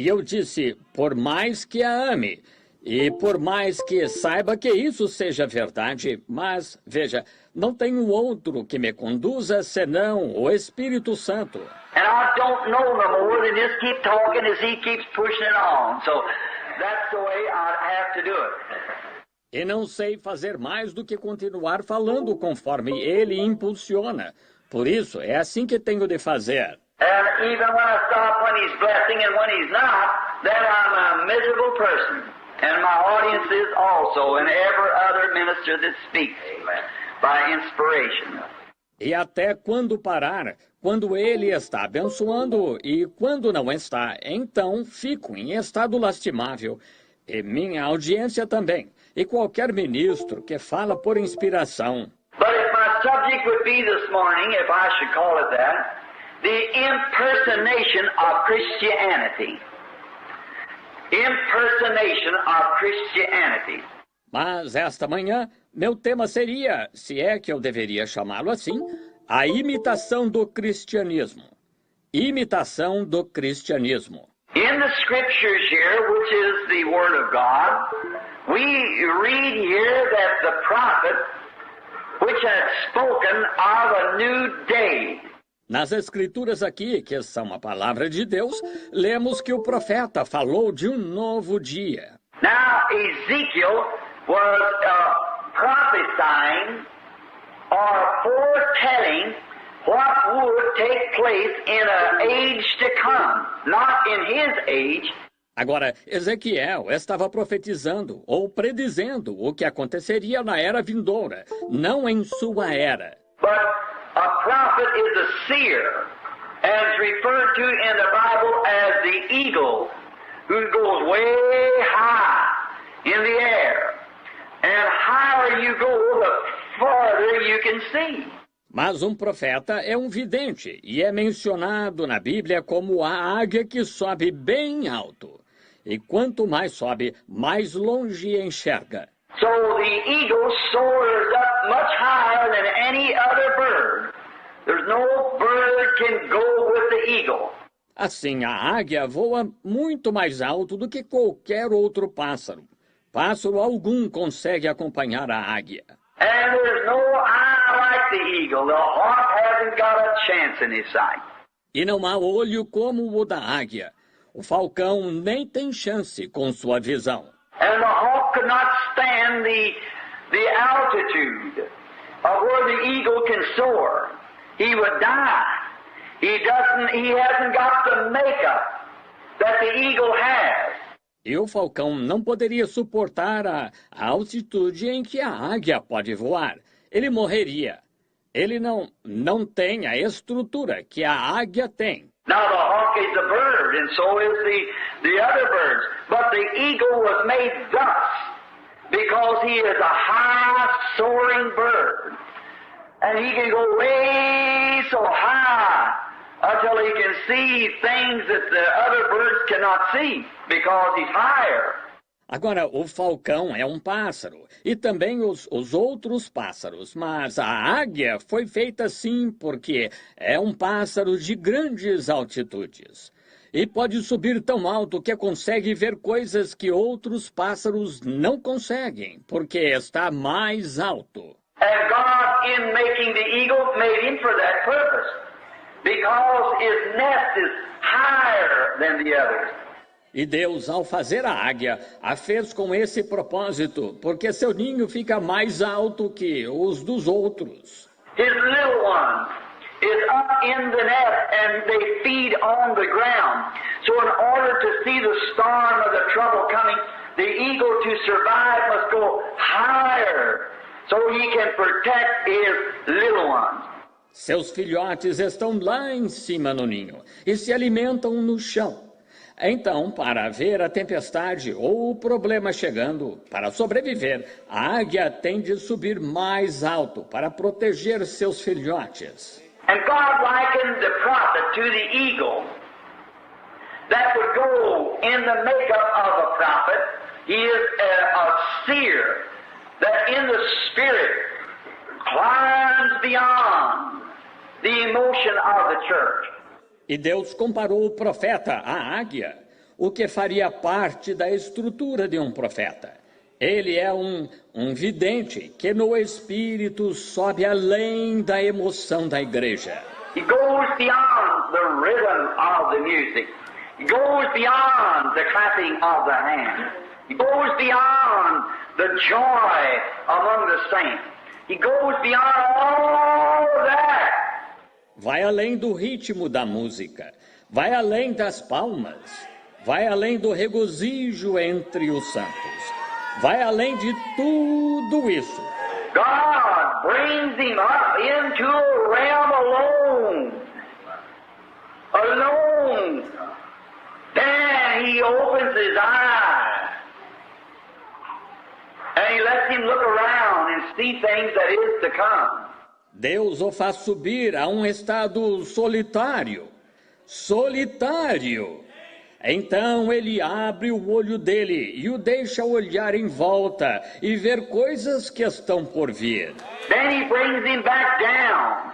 E eu disse, por mais que a ame, e por mais que saiba que isso seja verdade, mas, veja, não tenho outro que me conduza senão o Espírito Santo. And I don't know no more than just keep talking as he keeps pushing it on. So that's the way I have to do it. E não sei fazer mais do que continuar falando conforme ele impulsiona. Por isso, é assim que tenho de fazer. And even when I stop when he's blessing and when he's not, then I'm a miserable person. And my audience is also, and every other minister that speaks by inspiration. E até quando parar, quando ele está abençoando e quando não está, então fico em estado lastimável. E minha audiência também. E qualquer ministro que fala por inspiração. But if my subject would be this morning, if I should call it that, the impersonation of Christianity. Impersonation of Christianity. Mas esta manhã, meu tema seria, se é que eu deveria chamá-lo assim, a imitação do cristianismo. Imitação do cristianismo. In the scriptures here, which is the Word of God, we read here that the prophet, which had spoken of a new day. Nas escrituras aqui, que são a palavra de Deus, lemos que o profeta falou de um novo dia. Now, Ezekiel was prophesying or foretelling what would take place in an age to come, not in his age. Agora, Ezequiel estava profetizando ou predizendo o que aconteceria na era vindoura, não em sua era. But a prophet is a seer, and is referred to in the Bible as the eagle, who goes way high in the air. And higher you go, the farther you can see. Mas um profeta é um vidente e é mencionado na Bíblia como a águia que sobe bem alto. E quanto mais sobe, mais longe enxerga. So the eagle soars up much higher than any other bird. There's no bird can go with the eagle. Assim, a águia voa muito mais alto do que qualquer outro pássaro. Pássaro algum consegue acompanhar a águia. And there's no eye like the eagle. The hawk hasn't got a chance in his sight. E não há olho como o da águia. O falcão nem tem chance com sua visão. And the hawk could not stand the altitude of where the eagle can soar. He would die. He hasn't got the makeup that the eagle has. E o falcão não poderia suportar a altitude em que a águia pode voar. Ele morreria. Ele não tem a estrutura que a águia tem. Now the hawk is a bird, and so is the other birds. But the eagle was made thus because he is a high soaring bird. And he can go way so high until he can see things that the other birds cannot see because he's higher. Agora, o falcão é um pássaro, e também os outros pássaros, mas a águia foi feita assim porque é um pássaro de grandes altitudes. E pode subir tão alto que consegue ver coisas que outros pássaros não conseguem, porque está mais alto. And God, in making the eagle, made him for that purpose, because his nest is higher than the others. E Deus, ao fazer a águia, a fez com esse propósito, porque seu ninho fica mais alto que os dos outros. His little one is up in the nest and they feed on the ground. So in order to see the storm or the trouble coming, the eagle to survive must go higher so he can protect his little ones. Seus filhotes estão lá em cima no ninho e se alimentam no chão. Então, para ver a tempestade ou o problema chegando, para sobreviver, a águia tem de subir mais alto para proteger seus filhotes. And God likened the prophet to the eagle that would go in the makeup of a prophet. He is a seer that in the spirit climbs beyond the emotion of the church. E Deus comparou o profeta à águia. o que faria parte da estrutura de um profeta. Ele é um vidente que no espírito sobe além da emoção da igreja. He goes beyond the rhythm of the music. He goes beyond the clapping of the hands. He goes beyond the joy among the saints. He goes beyond all that. Vai além do ritmo da música. Vai além das palmas. Vai além do regozijo entre os santos. Vai além de tudo isso. God brings him up into a realm alone. Alone. Then he opens his eyes. And he lets him look around and see things that is to come. Deus o faz subir a um estado solitário. Solitário. Então ele abre o olho dele e o deixa olhar em volta e ver coisas que estão por vir. Then he brings him back down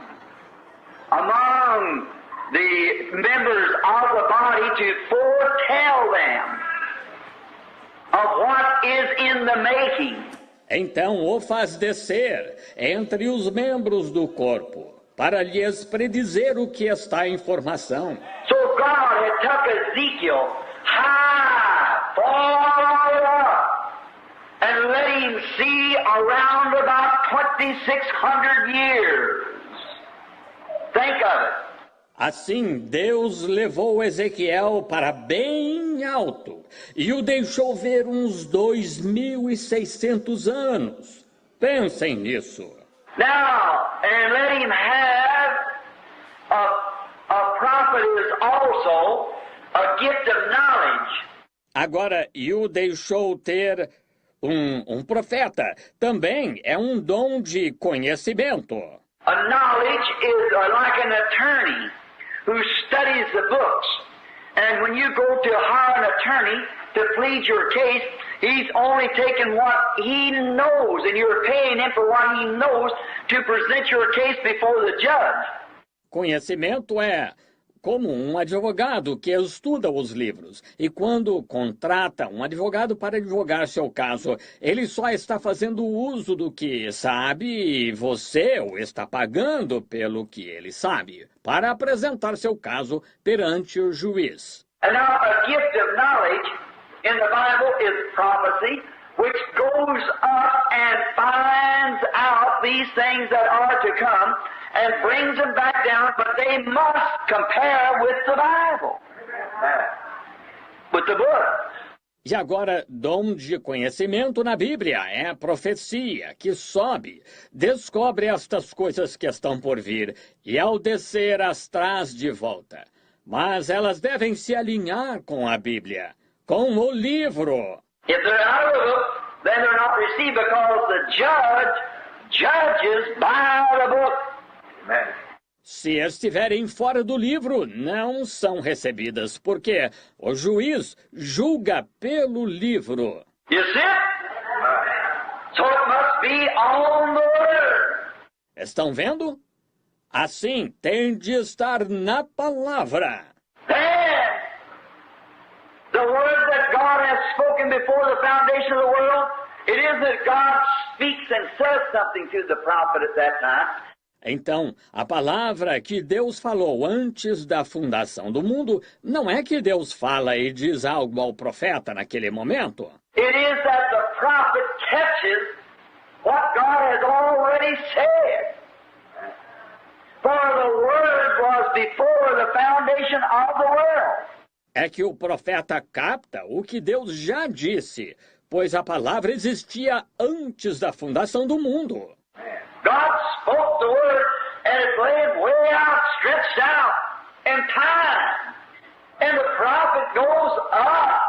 among the members of the body to foretell them of what is in the making. Então o faz descer entre os membros do corpo, para lhes predizer o que está em formação. So God had took Ezekiel high, far up, and let him see around about 2,600 years. Think of it. Assim, Deus levou Ezequiel para bem alto e o deixou ver uns 2.600 anos. Pensem nisso. Now, and let him have a prophet is also a gift of knowledge. Agora, e o deixou ter um profeta. Também é um dom de conhecimento. A knowledge is like an attorney who studies the books. And when you go to hire an attorney to plead your case, he's only taking what he knows, and you're paying him for what he knows to present your case before the judge. Conhecimento é como um advogado que estuda os livros. E quando contrata um advogado para advogar seu caso, ele só está fazendo uso do que sabe e você o está pagando pelo que ele sabe, para apresentar seu caso perante o juiz. And now a gift of knowledge in the Bible is prophecy, which goes up and finds out these things that are to come and brings them back down, but they must compare with the Bible, with the book. E agora, dom de conhecimento na Bíblia é a profecia que sobe, descobre estas coisas que estão por vir e ao descer as traz de volta. Mas elas devem se alinhar com a Bíblia, com o livro. If they're out of the book, then they're not received because the judge judges by the book. Amen. Se estiverem fora do livro, não são recebidas, porque o juiz julga pelo livro. You see? So it must be on the word. Estão vendo? Assim, tem de estar na palavra. Then, the word that God has spoken before the foundation of the world, it is that God speaks and says something to the prophet at that time. Então, a palavra que Deus falou antes da fundação do mundo, não é que Deus fala e diz algo ao profeta naquele momento. It is that the prophet catches what God has already said. For the word was before the foundation of the world. É que o profeta capta o que Deus já disse, pois a palavra existia antes da fundação do mundo. God spoke the word and it lay way out, stretched out in time. And the prophet goes up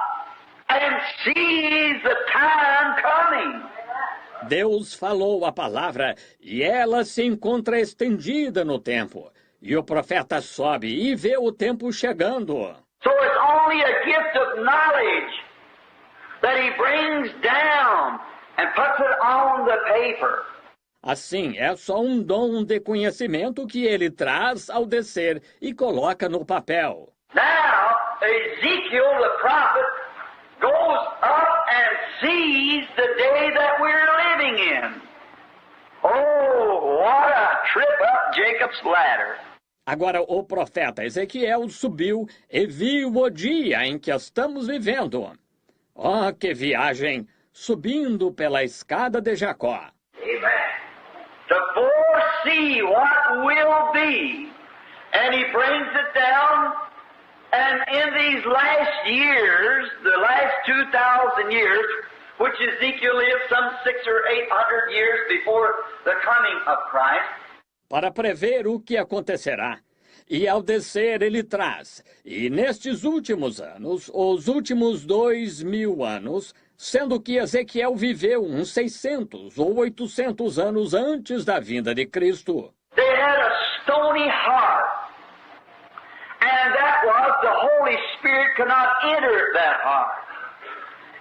and sees the time coming. Deus falou a palavra e ela se encontra estendida no tempo. E o profeta sobe e vê o tempo chegando. So it's only a gift of knowledge that he brings down and puts it on the paper. Assim, é só um dom de conhecimento que ele traz ao descer e coloca no papel. Now, Ezekiel, the prophet, goes up and sees the day that we're living in. Oh, what a trip up Jacob's ladder. Agora, o profeta Ezequiel subiu e viu o dia em que estamos vivendo. Oh, que viagem! Subindo pela escada de Jacó. Amen. To foresee what will be. And he brings it down, and in these last years, the last 2,000 years, which Ezekiel lived some 600 or 800 years before the coming of Christ, para prever o que acontecerá. E ao descer ele traz, e nestes últimos anos, os últimos 2.000 anos, sendo que Ezequiel viveu uns 600 ou 800 anos antes da vinda de Cristo. they had a stony heart, and that was the Holy Spirit could not enter that heart.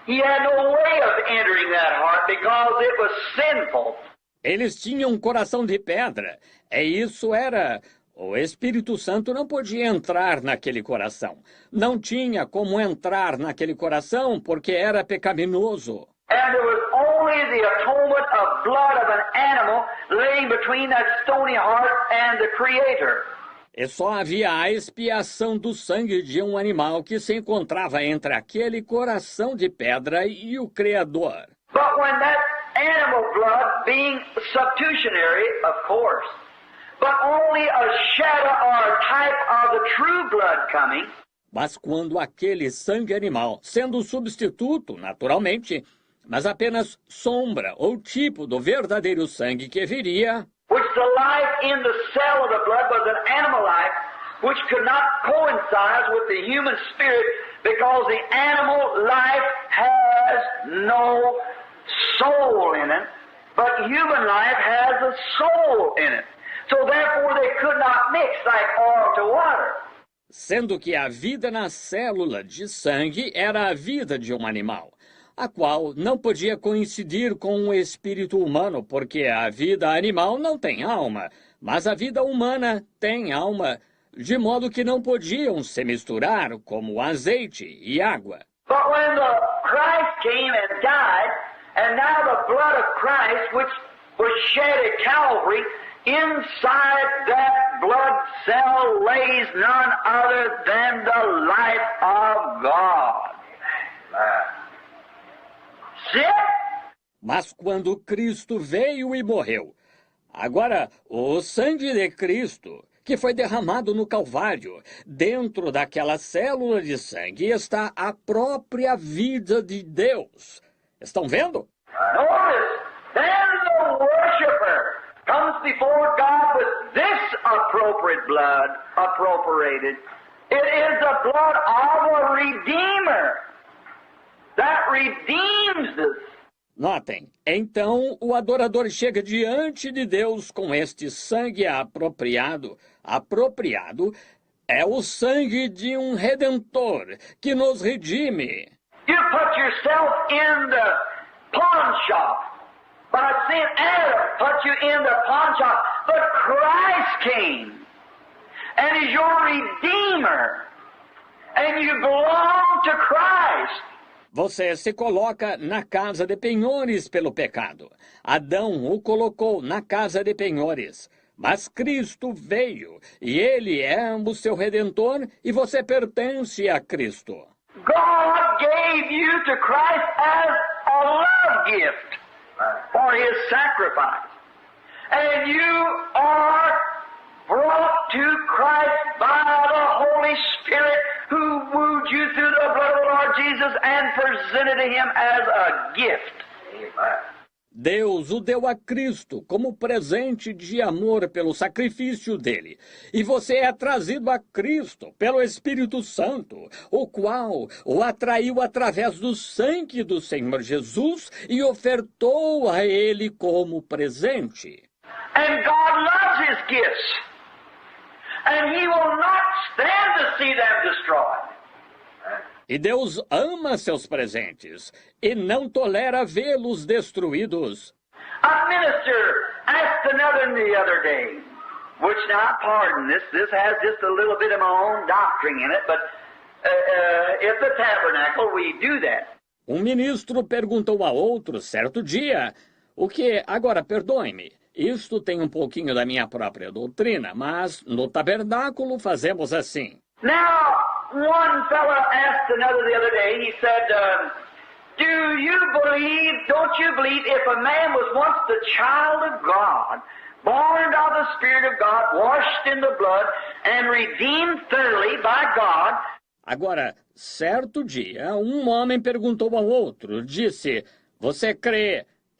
He had no way of entering that heart because it was sinful. Eles tinham um coração de pedra, e isso era... O Espírito Santo não podia entrar naquele coração. Não tinha como entrar naquele coração porque era pecaminoso. And there was only the atonement of blood of an animal laying between that stony heart and the Creator. E só havia a expiação do sangue de um animal que se encontrava entre aquele coração de pedra e o Criador. But when that animal blood, being substitutionary, of course, but only a shadow or a type of the true blood coming, Mas quando aquele sangue animal, sendo substituto, naturalmente, mas apenas sombra ou tipo do verdadeiro sangue que viria, which the life in the cell of the blood was an animal life, which could not coincide with the human spirit because the animal life has no soul in it, but human life has a soul in it. So therefore they could not mix like oil to water. sendo que a vida na célula de sangue era a vida de um animal, a qual não podia coincidir com o espírito humano, porque a vida animal não tem alma, mas a vida humana tem alma, de modo que não podiam se misturar como azeite e água. But when the Christ came and died, and now the blood of Christ, which was shed at Calvary, inside that blood cell lays none other than the life of God. See? Mas quando Cristo veio e morreu, agora o sangue de Cristo, que foi derramado no Calvário, dentro daquela célula de sangue está a própria vida de Deus. Estão vendo? Notice, then the worshiper comes before God with this appropriate blood, appropriated. It is the blood of a Redeemer that redeems us. Notem, então o adorador chega diante de Deus com este sangue apropriado. Apropriado é o sangue de um Redentor que nos redime. You put yourself in the pawn shop. By sin, Adam put you in the pawn shop. But Christ came and is your Redeemer. And you belong to Christ. Você se coloca na casa de penhores pelo pecado. Adão o colocou na casa de penhores. Mas Cristo veio, e Ele é o seu Redentor, e você pertence a Cristo. God gave you to Christ as a love gift for His sacrifice. And you are brought to Christ by the Holy Spirit who wooed you through the blood of the Lord Jesus and presented to Him as a gift. Amen. Deus o deu a Cristo como presente de amor pelo sacrifício dele. E você é trazido a Cristo pelo Espírito Santo, o qual o atraiu através do sangue do Senhor Jesus e ofertou a ele como presente. And God loves His gifts. And He will not stand to see them destroyed. E Deus ama seus presentes e não tolera vê-los destruídos. A minister asked another the other day, which now, pardon this has just a little bit of my own doctrine in it, but at the tabernacle we do that. Um ministro perguntou a outro certo dia, o que, agora perdoe-me, isto tem um pouquinho da minha própria doutrina, mas no tabernáculo fazemos assim. Now, one fellow asked another the other day, he said, don't you believe if a man was once the child of God, born of the Spirit of God, washed in the blood, and redeemed thoroughly by God. Agora, certo dia, um homem perguntou ao outro, disse, você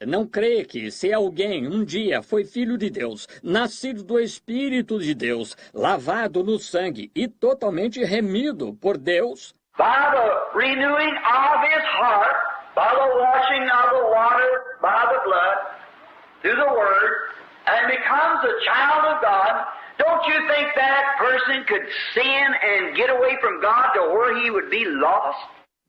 não crê que se alguém um dia foi filho de Deus, nascido do Espírito de Deus, lavado no sangue e totalmente remido por Deus? By the renewing of his heart, by the washing of the water, by the blood, through the Word, and becomes a child of God, don't you think that person could sin and get away from God to where he would be lost?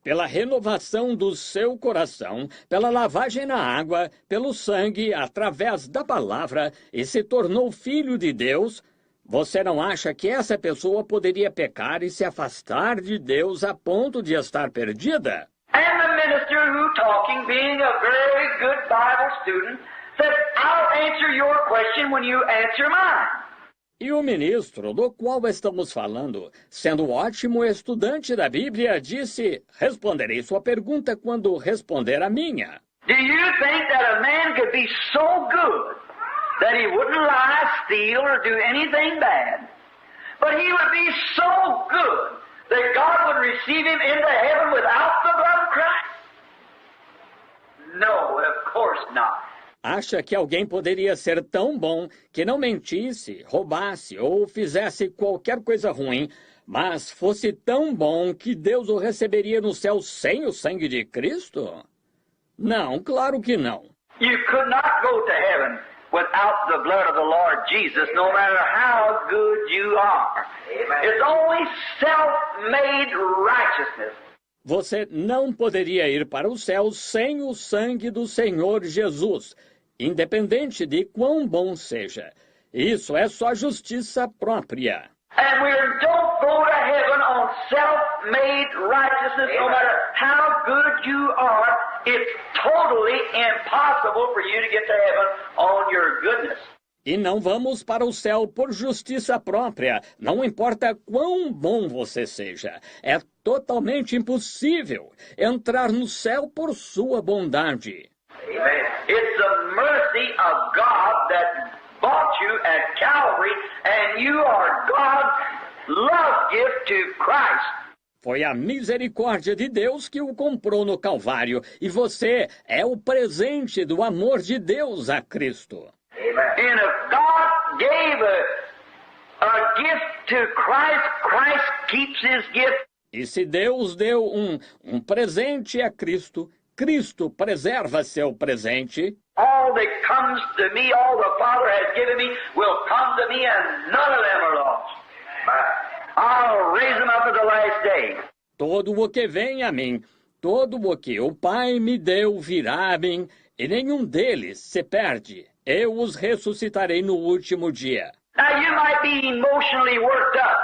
Pela renovação do seu coração, pela lavagem na água, pelo sangue, através da palavra, e se tornou filho de Deus, você não acha que essa pessoa poderia pecar e se afastar de Deus a ponto de estar perdida? And the minister who talking, being a very good Bible student, said, I'll answer your question when you answer mine. E o ministro, do qual estamos falando, sendo ótimo estudante da Bíblia, disse, responderei sua pergunta quando responder a minha. Do you think that a man could be so good that he wouldn't lie, steal, or do anything bad, but he would be so good that God would receive him into heaven without the blood of Christ? No, of course not. Acha que alguém poderia ser tão bom que não mentisse, roubasse ou fizesse qualquer coisa ruim, mas fosse tão bom que Deus o receberia no céu sem o sangue de Cristo? Não, claro que não. You could not go to heaven without the blood of the Lord Jesus, no matter how good you are. Amen. It's only self-made righteousness. Você não poderia ir para o céu sem o sangue do Senhor Jesus, independente de quão bom seja. Isso é só justiça própria. And we don't go to heaven on self-made righteousness, no matter how good you are. It's totally impossible for you to get to heaven on your goodness. E não vamos para o céu por justiça própria, não importa quão bom você seja. É totalmente impossível entrar no céu por sua bondade. Amen. It's the mercy of God that bought you at Calvary, and you are God's love gift to Christ. Foi a misericórdia de Deus que o comprou no Calvário, e você é o presente do amor de Deus a Cristo. And if God gave a gift to Christ, Christ keeps his gift. E se Deus deu um presente a Cristo, Cristo preserva seu presente. All that comes to me, all the Father has given me, will come to me, and none of them are lost. I'll raise them up at the last day. Todo o que vem a mim, todo o que o Pai me deu virá a mim, e nenhum deles se perde. Eu os ressuscitarei no último dia. Now you might be emotionally worked up.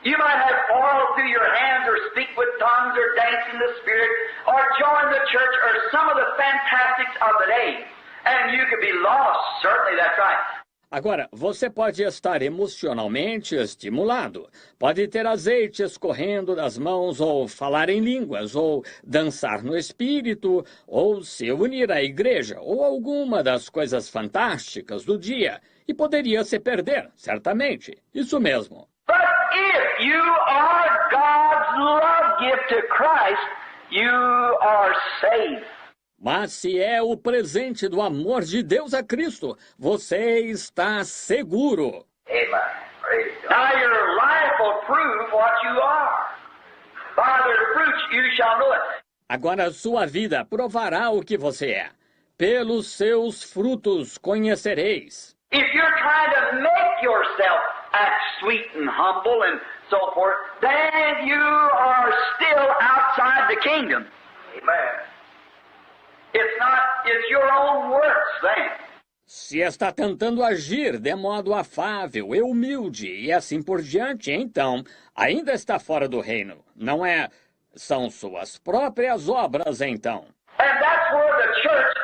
You might have oil through your hands, or speak with tongues, or dance in the Spirit, or join the church, or some of the fantastics of the day. And you could be lost, certainly, that's right. Agora, você pode estar emocionalmente estimulado, pode ter azeite escorrendo das mãos, ou falar em línguas, ou dançar no espírito, ou se unir à igreja, ou alguma das coisas fantásticas do dia, e poderia se perder, certamente. Isso mesmo. But if you are God's love gift to Christ, you are saved. Mas se é o presente do amor de Deus a Cristo, você está seguro. Amen. Now your life will prove what you are. By their fruits you shall know it. Agora sua vida provará o que você é. Pelos seus frutos conhecereis. If you're trying to make yourself act sweet and humble and so forth, then you are still outside the kingdom. Amen. It's your own works then. Se está tentando agir de modo afável e humilde e assim por diante, então ainda está fora do reino. Não é? São suas próprias obras, então. And that's where the church,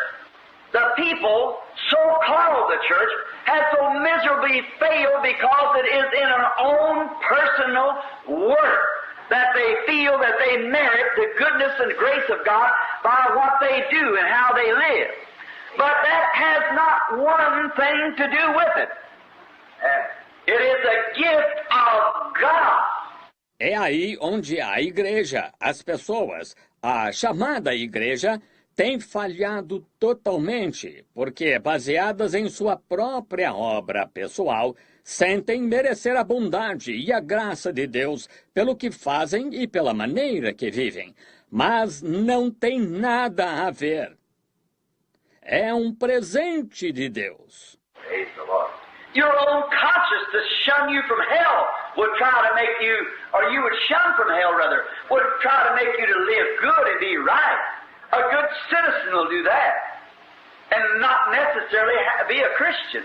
the people, so-called the church, has so miserably failed because it is in our own personal work that they feel that they merit the goodness and grace of God by what they do and how they live. But that has not one thing to do with it. It is a gift of God. É aí onde a igreja, as pessoas, a chamada igreja, tem falhado totalmente, porque, baseadas em sua própria obra pessoal, sentem merecer a bondade e a graça de Deus pelo que fazem e pela maneira que vivem, mas não tem nada a ver. É um presente de Deus. Praise the Lord. Your own conscience to shun you from hell would try to make you, or you would shun from hell rather, would try to make you to live good and be right. A good citizen will do that, and not necessarily be a Christian.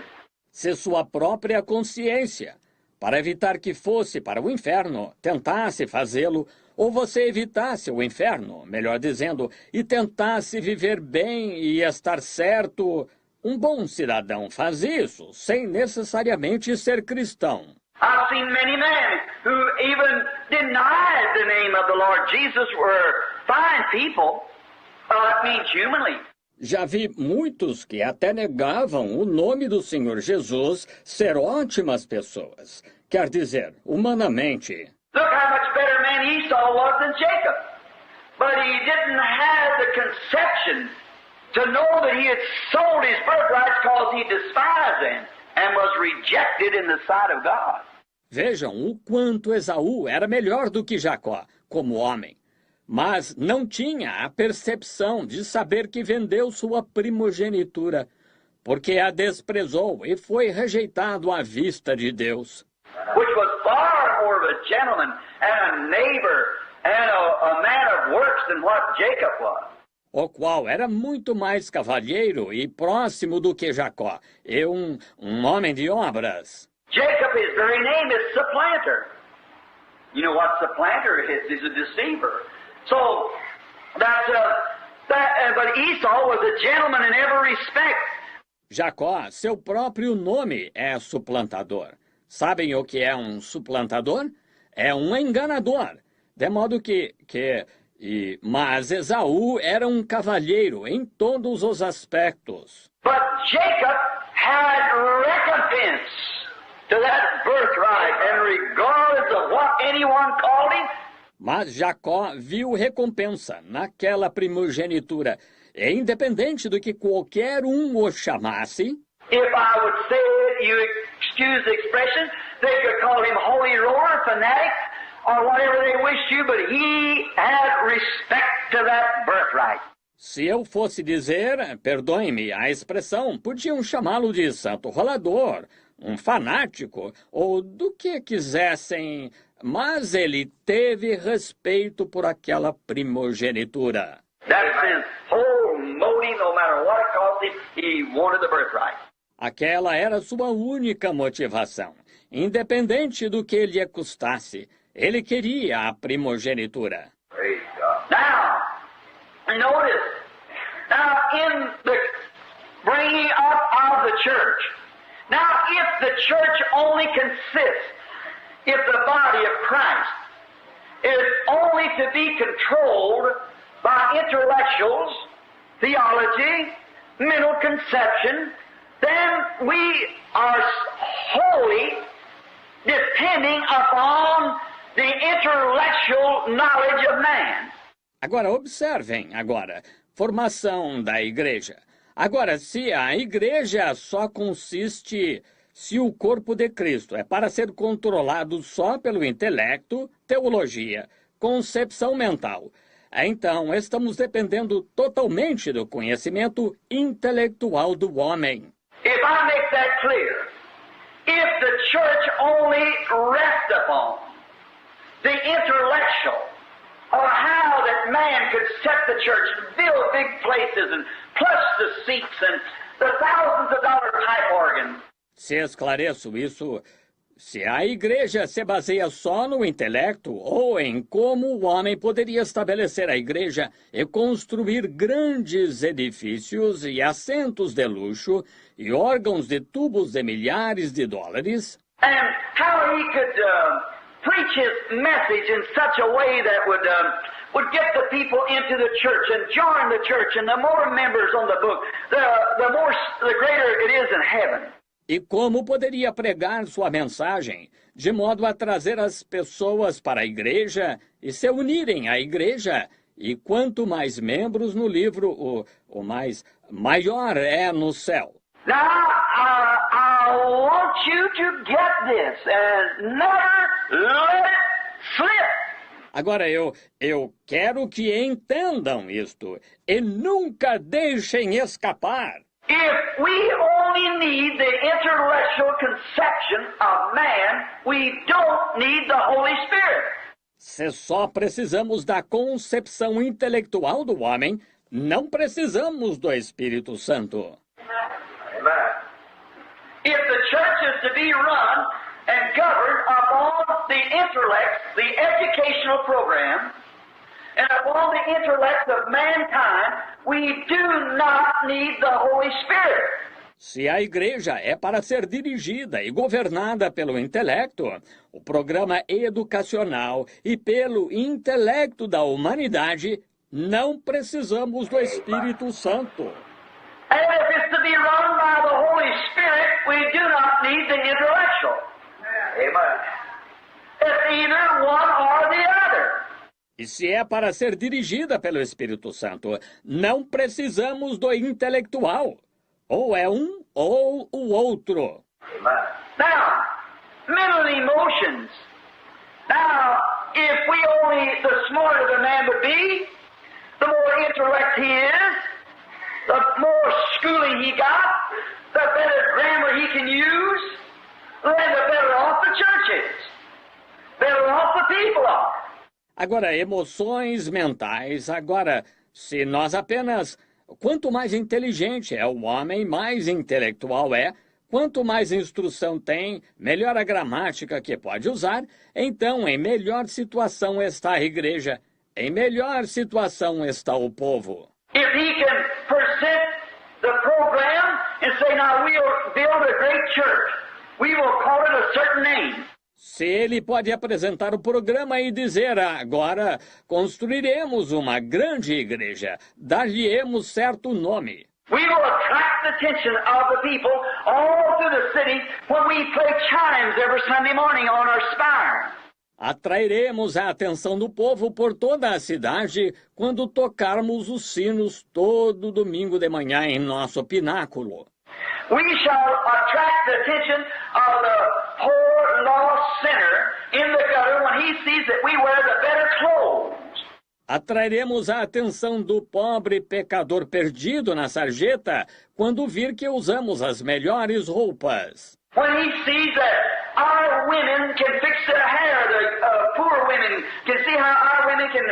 Se sua própria consciência, para evitar que fosse para o inferno, tentasse fazê-lo, ou você evitasse o inferno, melhor dizendo, e tentasse viver bem e estar certo, um bom cidadão faz isso, sem necessariamente ser cristão. I've seen many men who even denied the name of the Lord Jesus were fine people. It means humanly. Já vi muitos que até negavam o nome do Senhor Jesus ser ótimas pessoas. Quer dizer, humanamente. Look how much better man Esau was than Jacob. But he didn't have the conception to know that he had sold his birthrights because he despised them and was rejected in the sight of God. Vejam o quanto Esaú era melhor do que Jacó, como homem. Mas não tinha a percepção de saber que vendeu sua primogenitura, porque a desprezou e foi rejeitado à vista de Deus. Which was far more of a gentleman and a neighbor and a man of works than what Jacob was. O qual era muito mais cavalheiro e próximo do que Jacó, e um homem de obras. Jacob, his very name is supplanter. You know what supplanter is? He's a deceiver. So, but Esau was a gentleman in every respect. Jacó, seu próprio nome é suplantador. Sabem o que é um suplantador? É um enganador. De modo mas Esaú era um cavalheiro em todos os aspectos. But Jacob had recompense to that birthright, and regardless of what anyone called him. Mas Jacó viu recompensa naquela primogenitura, e independente do que qualquer um o chamasse. If I would say it, you excuse the expression, they could call him holy roller, fanatic, or whatever they wished you, but he had respect to that birthright. Se eu fosse dizer, perdoe-me a expressão, podiam chamá-lo de santo rolador, um fanático, ou do que quisessem, mas ele teve respeito por aquela primogenitura. That's his whole motive, no matter what it cost him, he wanted the birthright. Aquela era sua única motivação. Independente do que lhe custasse, ele queria a primogenitura. Praise God. Now, notice, in the bringing up of the church, now if the church only consists, if the body of Christ is only to be controlled by intellectuals, theology, mental conception, then we are wholly depending upon the intellectual knowledge of man. Agora, observem, formação da igreja. Agora, se a igreja só consiste, se o corpo de Cristo é para ser controlado só pelo intelecto, teologia, concepção mental, então estamos dependendo totalmente do conhecimento intelectual do homem. If I make that clear, if the church only rests upon the intellectual, or how that man could set the church and build big places and plush the seats and the thousands of dollar pipe organ. Se esclareço isso, se a igreja se baseia só no intelecto ou em como o homem poderia estabelecer a igreja e construir grandes edifícios e assentos de luxo e órgãos de tubos de milhares de dólares, And how he could preach his message in such a way that would get the people into the church and join the church, and the more members on the book, the greater it is in heaven. e como poderia pregar sua mensagem de modo a trazer as pessoas para a igreja e se unirem à igreja, e quanto mais membros no livro, maior é no céu. Now, I want you to get this and never let it slip. Agora eu quero que entendam isto e nunca deixem escapar. If we only need the intellectual conception of man, we don't need the Holy Spirit. Se só precisamos da concepção intelectual do homem, não precisamos do Espírito Santo. Amen. If the church is to be run and governed upon the intellect, the educational program, and upon the intellect of mankind, we do not need the Holy Spirit. Se a igreja é para ser dirigida e governada pelo intelecto, o programa educacional e pelo intelecto da humanidade, não precisamos do Espírito Santo. And if it's to be run by the Holy Spirit, we do not need the intellectual. Amen. It's either one or the other. E se é para ser dirigida pelo Espírito Santo, não precisamos do intelectual. Ou é um ou o outro. Amen. Now, mental emotions. Now, if the smarter the man would be, the more intellect he is, the more schooling he got, the better grammar he can use, then the better off the church is. Better off the people are. Agora, emoções mentais. Agora, se nós apenas... Quanto mais inteligente é o homem, mais intelectual é. Quanto mais instrução tem, melhor a gramática que pode usar. Então, em melhor situação está a igreja. Em melhor situação está o povo. If he can present the program and say, now we'll build a great church, we will call it a certain name. Se ele pode apresentar o programa e dizer, agora construiremos uma grande igreja, dar-lhe-emos certo nome. We will attract the attention of the people all through the city when we play chimes every Sunday morning on our spire. Atrairemos a atenção do povo por toda a cidade quando tocarmos os sinos todo domingo de manhã em nosso pináculo. We shall attract the attention of the poor lost sinner in the gutter when he sees that we wear the better clothes. Atrairemos a atenção do pobre pecador perdido na sarjeta quando vir que usamos as melhores roupas. When he sees that our women can fix their hair, the poor women can see how our women can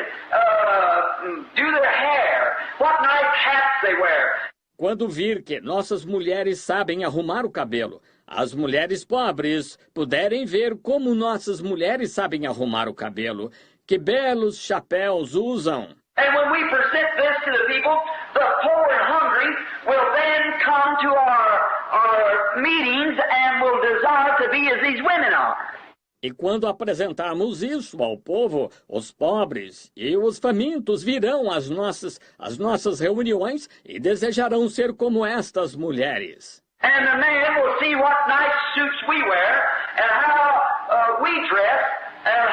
do their hair, what nice hats they wear. Quando vir que nossas mulheres sabem arrumar o cabelo, as mulheres pobres puderem ver como nossas mulheres sabem arrumar o cabelo, que belos chapéus usam. And when we present this to the people, the poor and hungry will then come to our meetings and will desire to be as these women are. E quando apresentarmos isso ao povo, os pobres e os famintos virão às nossas reuniões e desejarão ser como estas mulheres. And the man will see what nice suits we wear and how we dress and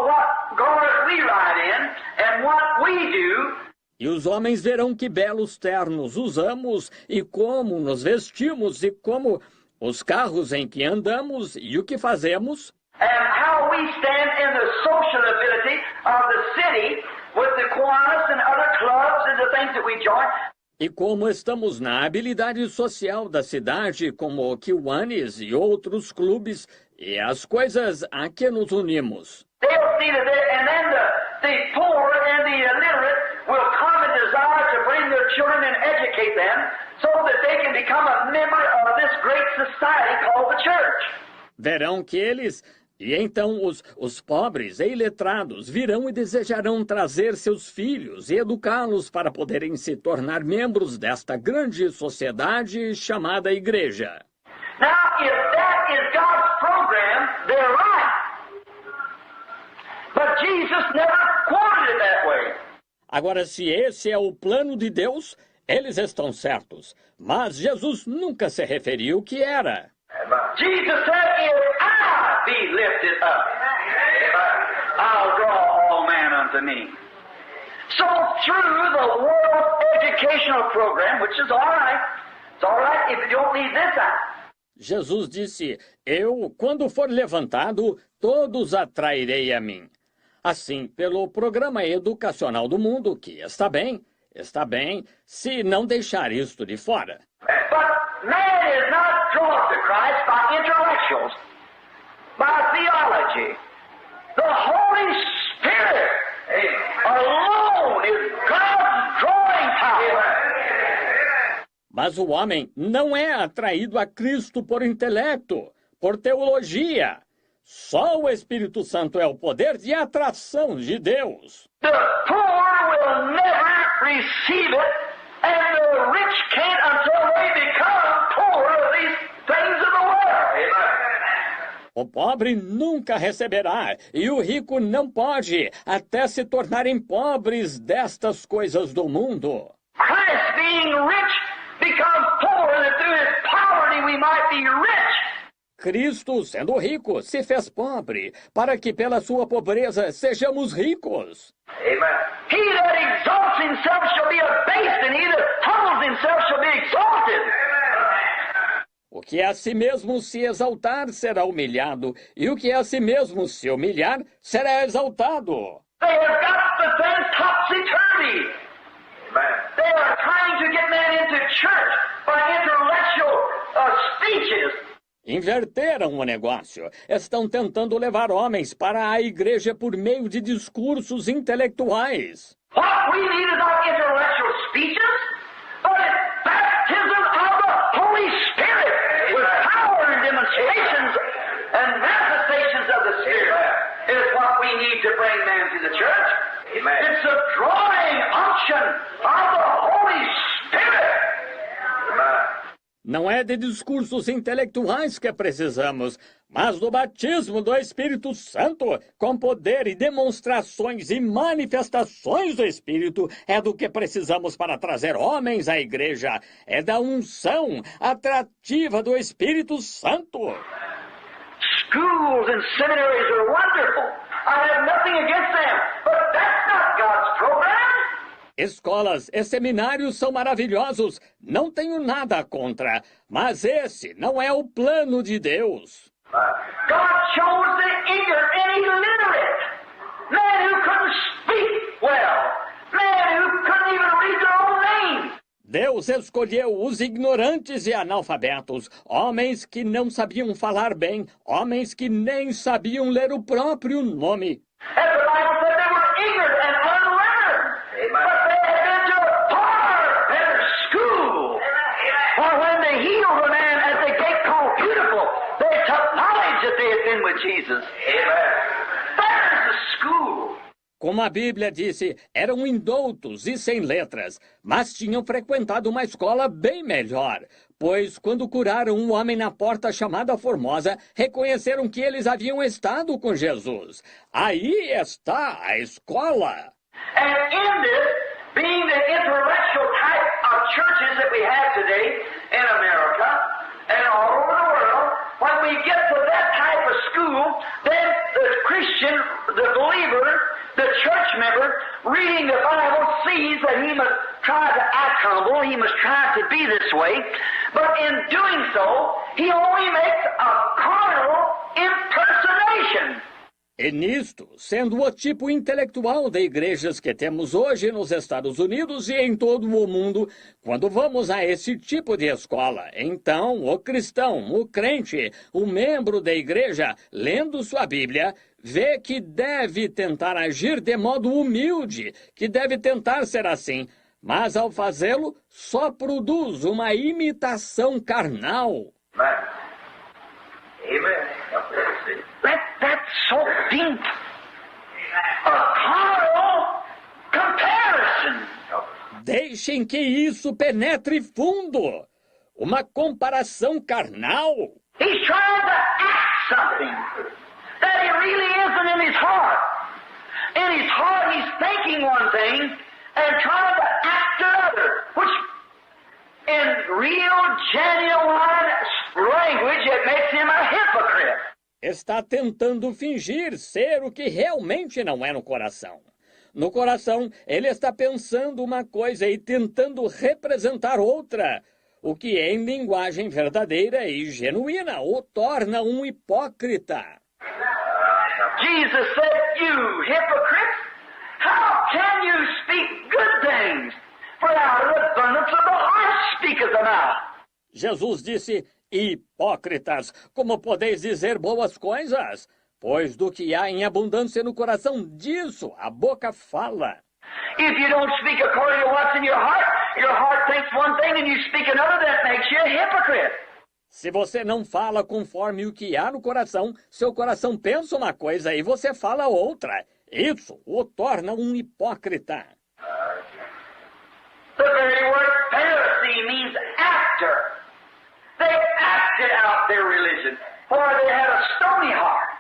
what garment we ride in and what we do. E os homens verão que belos ternos usamos e como nos vestimos e como os carros em que andamos e o que fazemos. And how we stand in the social ability of the city with the Kiwanis and other clubs and the things that we join. E como estamos na habilidade social da cidade, como o Kiwanis e outros clubes, e as coisas a que nos unimos. They'll see that and then the poor and the illiterate will come and desire to bring their their children and educate them so that they can become a member of this great society called the church. Verão que eles... E então os pobres e iletrados virão e desejarão trazer seus filhos e educá-los para poderem se tornar membros desta grande sociedade chamada Igreja. Now, if that is God's program, they're right. But Jesus never quoted it that way. Agora, se esse é o plano de Deus, eles estão certos. Mas Jesus nunca se referiu que era. Jesus said, if I be lifted up, I'll draw all men unto me. So through the world educational program, which is all right, it's all right if you don't leave this out. Jesus disse, eu, quando for levantado, todos atrairei a mim. Assim, pelo programa educacional do mundo, que está bem, se não deixar isto de fora. But man is not drawn to Christ by intellectuals, by theology. The Holy Spirit alone is God's drawing power. Mas o homem não é atraído a Cristo por intelecto, por teologia. Só o Espírito Santo é o poder de atração de Deus. The poor will never receive it, and the rich can't until they become poor of these things of the world. O pobre nunca receberá, e o rico não pode, até se tornarem pobres destas coisas do mundo. Christ being rich becomes poor, that through his poverty we might be rich. Cristo, sendo rico, se fez pobre, para que pela sua pobreza sejamos ricos. Amen. He that exalts himself shall be abased, and he that humbles himself shall be exalted. O que a si mesmo se exaltar será humilhado, e o que a si mesmo se humilhar será exaltado. They have got the thing topsy-turvy. They are trying to get men into church by intellectual speeches. Inverteram o negócio. Estão tentando levar homens para a igreja por meio de discursos intelectuais. What we need is not intellectual speeches, but it's baptism of the Holy Spirit with power and demonstrations and manifestations of the Spirit is what we need to bring men to the church. Amen. It's the drawing unction of the Holy Spirit. Amen. Não é de discursos intelectuais que precisamos, mas do batismo do Espírito Santo, com poder e demonstrações e manifestações do Espírito, é do que precisamos para trazer homens à igreja. É da unção atrativa do Espírito Santo. Schools and seminaries are wonderful. I have nothing against them, but that's not God's program. Escolas e seminários são maravilhosos, não tenho nada contra, mas esse não é o plano de Deus. God chose the ignorant and illiterate, men who couldn't speak well, men who couldn't even read their own name. Deus escolheu os ignorantes e analfabetos, homens que não sabiam falar bem, homens que nem sabiam ler o próprio nome. And the Bible said they were ignorant and unlearned, but they had been to a far better school. For when they healed the man at the gate called Beautiful, they took knowledge that they had been with Jesus. There's the school. Como a Bíblia disse, eram indoutos e sem letras, mas tinham frequentado uma escola bem melhor, pois quando curaram um homem na porta chamada Formosa, reconheceram que eles haviam estado com Jesus. Aí está a escola. And in this, being the intellectual type of churches that we have today in America and all over the world, when we get to that type of school, then the Christian, the believer, the church member, reading the Bible, sees that he must try to act humble, he must try to be this way, but in doing so, he only makes a carnal impersonation. E nisto, sendo o tipo intelectual de igrejas que temos hoje nos Estados Unidos e em todo o mundo, quando vamos a esse tipo de escola, então o cristão, o crente, o membro da igreja, lendo sua Bíblia, vê que deve tentar agir de modo humilde, que deve tentar ser assim, mas ao fazê-lo, só produz uma imitação carnal. Right. Amen. That's so deep. A carnal comparison. Deixem que isso penetre fundo. Uma comparação carnal. He's trying to act something that he really isn't in his heart. In his heart, he's thinking one thing and trying to act another, which in real, genuine language, it makes him a hypocrite. Está tentando fingir ser o que realmente não é no coração. No coração, ele está pensando uma coisa e tentando representar outra, o que em linguagem verdadeira e genuína o torna um hipócrita. Jesus said, "You hypocrites, how can you speak good things? For out of the abundance of the heart speaketh the mouth." Jesus disse, hipócritas, como podeis dizer boas coisas? Pois do que há em abundância no coração, disso a boca fala. If you don't speak according to what's in your heart thinks one thing and you speak another, that makes you a hypocrite. Se você não fala conforme o que há no coração, seu coração pensa uma coisa e você fala outra. Isso o torna um hipócrita. The very word Pharisee means actor. They acted out their religion, for they had a stony heart.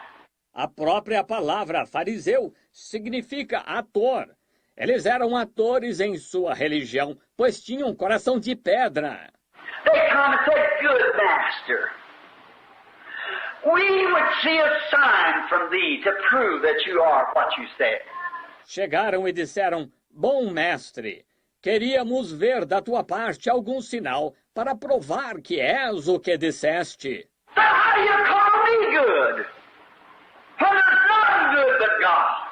A própria palavra fariseu significa ator. Eles eram atores em sua religião, pois tinham um coração de pedra. They come and say, "Good master, we would see a sign from thee to prove that you are what you said." Chegaram e disseram, bom mestre, queríamos ver da tua parte algum sinal para provar que és o que disseste. So how do you call me good? When there's none good but God.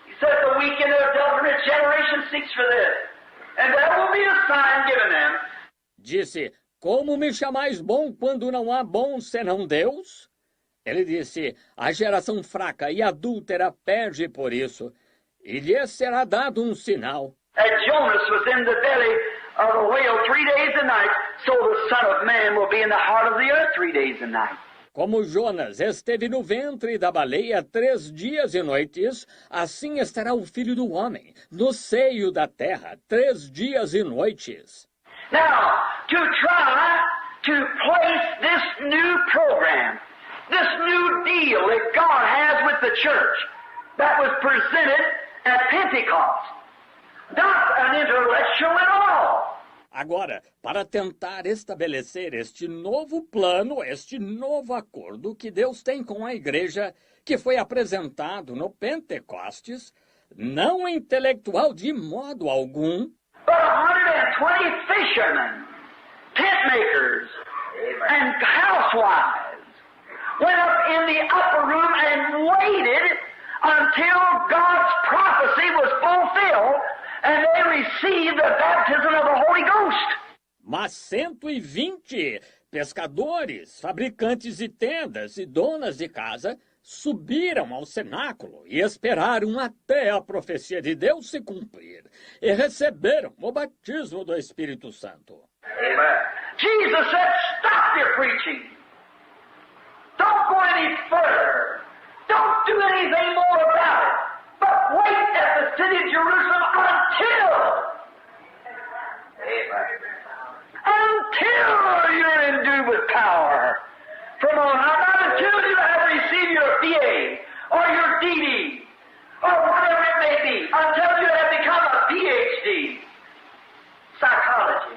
He said the weak and the adulterate generation seeks for this. And that will be a sign given them. Disse, como me chamais bom quando não há bom senão Deus? Ele disse, a geração fraca e adúltera pede por isso, e lhes será dado um sinal. As Jonas was in the belly of a whale 3 days and nights, so the Son of Man will be in the heart of the earth 3 days and nights. Como Jonas esteve no ventre da baleia 3 dias e noites, assim estará o Filho do Homem, no seio da terra, 3 dias e noites. Now, to try to place this new program, this new deal that God has with the church that was presented at Pentecost, not an intellectual at all. Agora, para tentar estabelecer este novo plano, este novo acordo que Deus tem com a igreja, que foi apresentado no Pentecostes, não intelectual de modo algum, But 120 fishermen, tent makers, and housewives went up in the upper room and waited until God's prophecy was fulfilled and they received the baptism of the Holy Ghost. mas 120 pescadores, fabricantes de tendas e donas de casa subiram ao cenáculo e esperaram até a profecia de Deus se cumprir e receberam o batismo do Espírito Santo. Amen. Jesus said, "Stop your preaching. Don't go any further. Don't do anything more about it. But wait at the city of Jerusalem until you're endued with power from on high. Not until you have received your BA or your DD or whatever it may be. Until you have become a PhD. Psychology."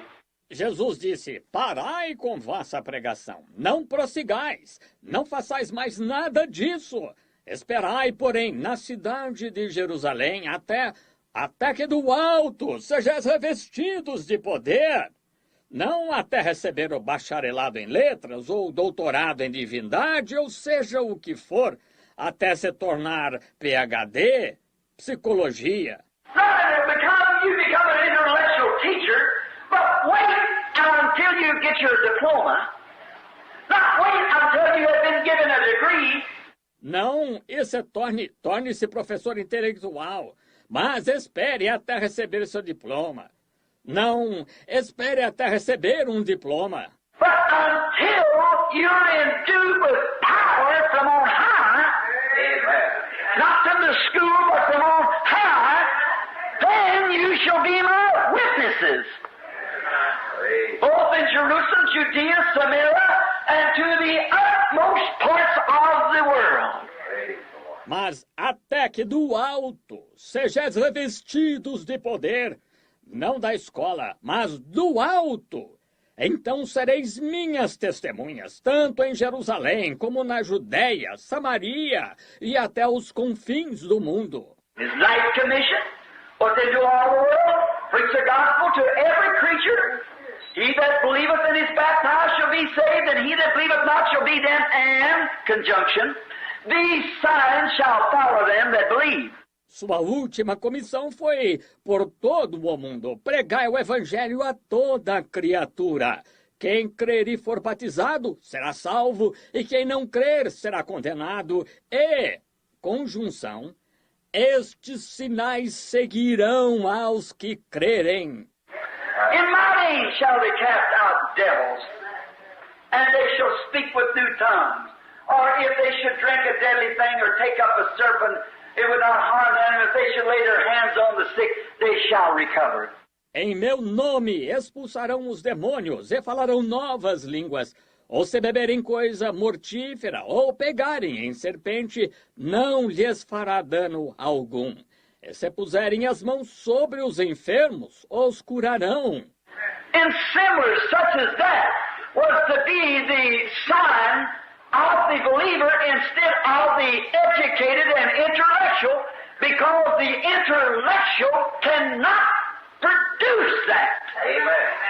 Jesus disse, parai com vossa pregação, não prossigais, não façais mais nada disso. Esperai, porém, na cidade de Jerusalém, até que do alto sejais revestidos de poder. Não até receber o bacharelado em letras ou doutorado em divindade, ou seja o que for, até se tornar PhD, psicologia. Not you become an intellectual teacher, but wait until you get your diploma. Not wait until you have been given a degree. Não, isso torne-se professor intelectual, mas espere até receber seu diploma. Não, espere até receber um diploma. But until you're endued with power from on high, not from the school, but from on high, then you shall be my witnesses. Both in Jerusalem, Judea, Samaria, and to the utmost parts of the world. Mas até que do alto sejais revestidos de poder, não da escola, mas do alto, então sereis minhas testemunhas, tanto em Jerusalém como na Judéia, Samaria e até os confins do mundo. His life commission was to do all the world, preach the gospel to every creature. He that believeth and is baptized shall be saved, and he that believeth not shall be damned. And, conjunction, these signs shall follow them that believe. Sua última comissão foi, por todo o mundo, pregai o evangelho a toda criatura. Quem crer e for batizado será salvo, e quem não crer será condenado. E, conjunção, estes sinais seguirão aos que crerem. In my name shall they cast out devils, and they shall speak with new tongues. Or if they should drink a deadly thing or take up a serpent, it would not harm them. If they should lay their hands on the sick, they shall recover. Em meu nome expulsarão os demônios e falarão novas línguas. Ou se beberem coisa mortífera ou pegarem em serpente, não lhes fará dano algum. E se puserem as mãos sobre os enfermos, os curarão. And similar such as that was to be the sign of the believer instead of the educated and intellectual, because the intellectual cannot produce that. Amen.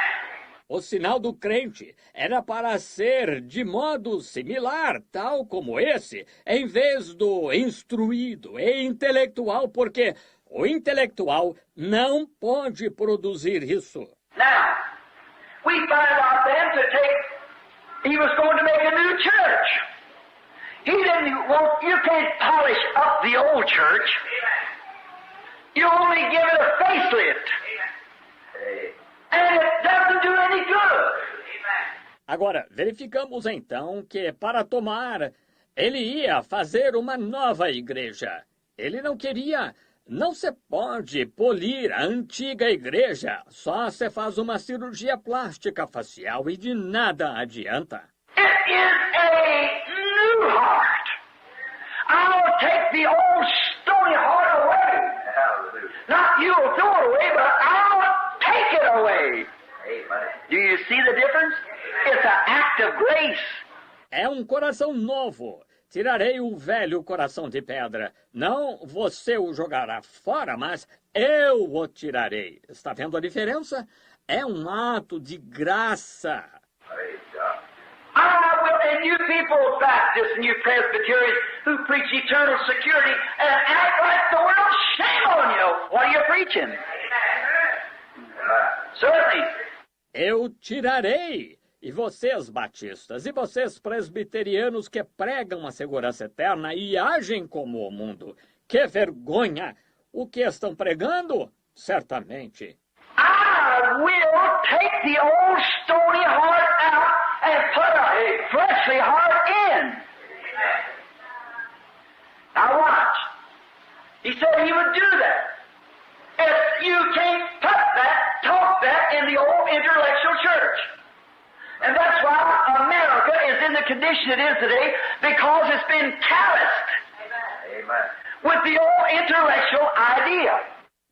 O sinal do crente era para ser de modo similar, tal como esse, em vez do instruído e intelectual, porque o intelectual não pode produzir isso. Now, we find out then to take, he was going to make a new church. He didn't want, you can't polish up the old church. You only give it a facelift. And it doesn't do any good. Agora, verificamos então que para tomar, ele ia fazer uma nova igreja. Ele não queria. Não se pode polir a antiga igreja, só se faz uma cirurgia plástica facial e de nada adianta. It is a new heart. I'll take the old stony heart away. Not you'll throw it away, but I'll take it away. Do you see the difference? It's an act of grace. É um coração novo. Tirarei o velho coração de pedra. Não você o jogará fora, mas eu o tirarei. Está vendo a diferença? É um ato de graça. I will, and you people Baptists and you Presbyterians who preach eternal security and act like the world, shame on you. What are you preaching? Certainly. Eu tirarei. E vocês, batistas, e vocês, presbiterianos que pregam a segurança eterna e agem como o mundo. Que vergonha! O que estão pregando? Certamente. I will take the old stony heart out and put a fleshly heart in. Now watch. He said he would do that. If you can't put that, talk that in the old intellectual church. And that's why America is in the condition it is today, because it's been calloused. Amen. With the old intellectual idea.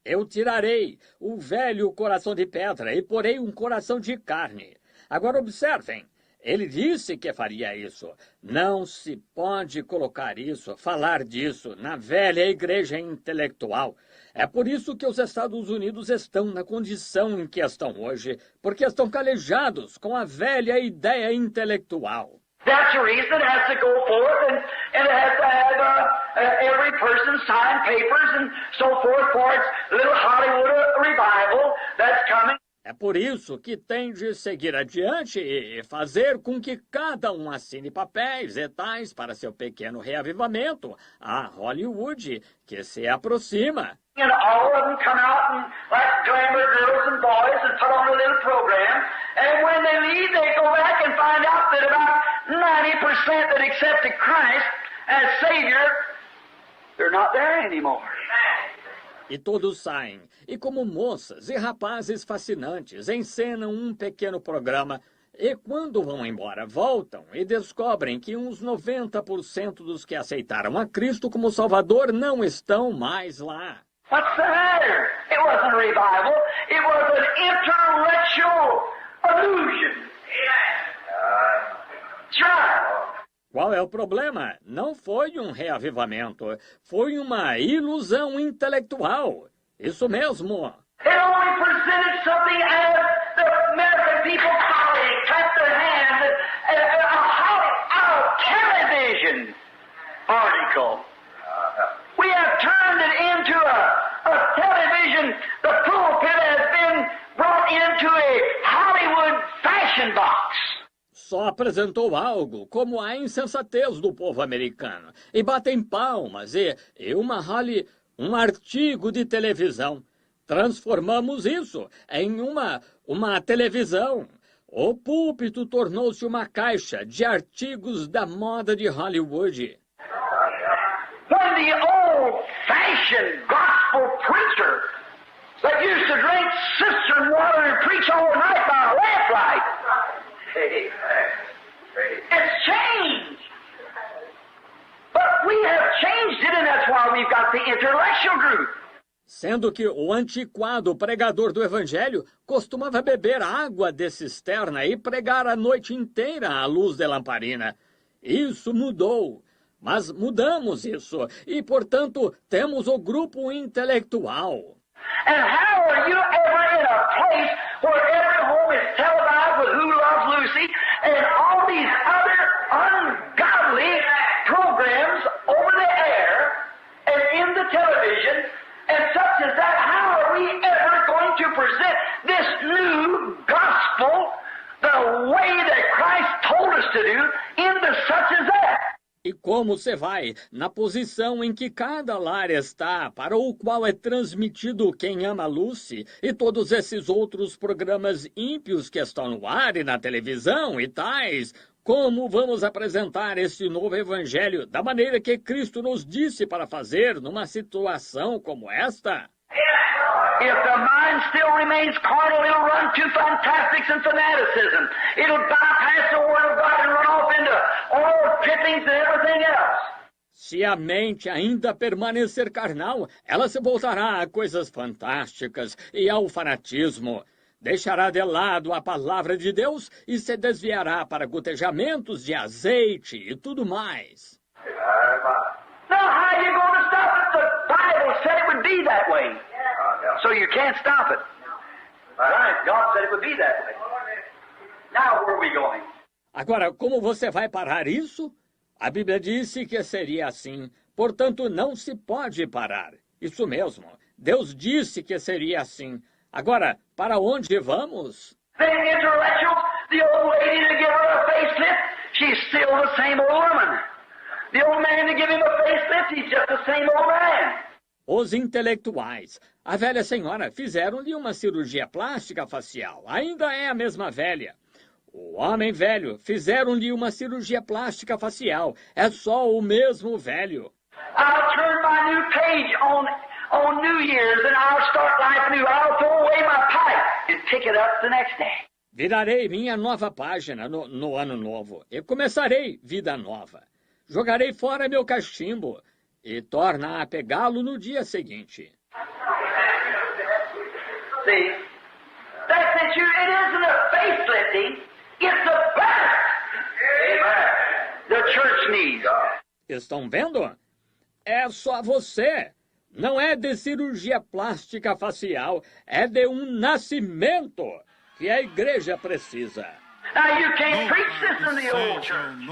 Eu tirarei o velho coração de pedra e porei um coração de carne. Agora observem, ele disse que faria isso. Não se pode colocar isso, falar disso na velha igreja intelectual. É por isso que os Estados Unidos estão na condição em que estão hoje, porque estão calejados com a velha ideia intelectual. That's the reason it has to go forth and it has to have every person sign papers and so forth for its little Hollywood revival that's coming. É por isso que tem de seguir adiante e fazer com que cada um assine papéis e tais para seu pequeno reavivamento, a Hollywood, que se aproxima. And all of them come out and like glamour girls and boys and put on a little program. And when they leave, they go back and find out that about 90% that accepted Christ as Savior, they're not there anymore. E todos saem, e como moças e rapazes fascinantes, encenam um pequeno programa, e quando vão embora, voltam e descobrem que uns 90% dos que aceitaram a Cristo como Salvador não estão mais lá. What's the matter? It wasn't a revival. It was an intellectual illusion. Sure. Qual é o problema? Não foi um reavivamento, foi uma ilusão intelectual. Isso mesmo. It only presented something as the American people probably clapped their hands a television article. We have turned it into a television. The pulpit has been brought into a Hollywood fashion box. Só apresentou algo como a insensatez do povo americano. E batem palmas e um artigo de televisão. Transformamos isso em uma televisão. O púlpito tornou-se uma caixa de artigos da moda de Hollywood. When the old-fashioned gospel preacher that used to drink cistern water and preach all night by lamplight, it's changed. But we have changed it, and that's why we've got the intellectual group. Sendo que o antiquado pregador do Evangelho costumava beber água de cisterna e pregar a noite inteira à luz de lamparina. Isso mudou. Mas mudamos isso e, portanto, temos o grupo intelectual. And how are you ever in a place where every home is televised with Who Loves Lucy and all these other ungodly programs over the air and in the television and such as that? How are we ever going to present this new gospel the way that Christ told us to do in the such as that? E como você vai, na posição em que cada lar está, para o qual é transmitido Quem Ama Lucy e todos esses outros programas ímpios que estão no ar e na televisão e tais, como vamos apresentar esse novo evangelho da maneira que Cristo nos disse para fazer numa situação como esta? If the mind still remains carnal, it'll run to fantastics and fanaticism. It'll bypass the Word of God and run off into all drippings and everything else. Se a mente ainda permanecer carnal, ela se voltará a coisas fantásticas e ao fanatismo. Deixará de lado a palavra de Deus e se desviará para gotejamentos de azeite e tudo mais. Now, how are you going to stop it? The Bible said it would be that way. So you can't stop it. Right. God said it would be that way. Now, where are we going? Agora, como você vai parar isso? A Bíblia disse que seria assim. Portanto, não se pode parar. Isso mesmo. Deus disse que seria assim. Agora, para onde vamos? The intellectuals, the old lady to give her a facelift, she's still the same old woman. The old man to give him a facelift, he's just the same old man. Os intelectuais. A velha senhora fizeram-lhe uma cirurgia plástica facial. Ainda é a mesma velha. O homem velho fizeram-lhe uma cirurgia plástica facial. É só o mesmo velho. I'll turn my new page on New Year's and I'll start life new. I'll throw away my pipe and pick it up the next day. Virarei minha nova página no ano novo e começarei vida nova. Jogarei fora meu cachimbo e torna a pegá-lo no dia seguinte. See, that's it. It isn't a facelifting, it's a birth. Amen. The church needs. Estão vendo? É só você. Não é de cirurgia plástica facial, é de um nascimento que a igreja precisa. Now you can't preach this in the old church.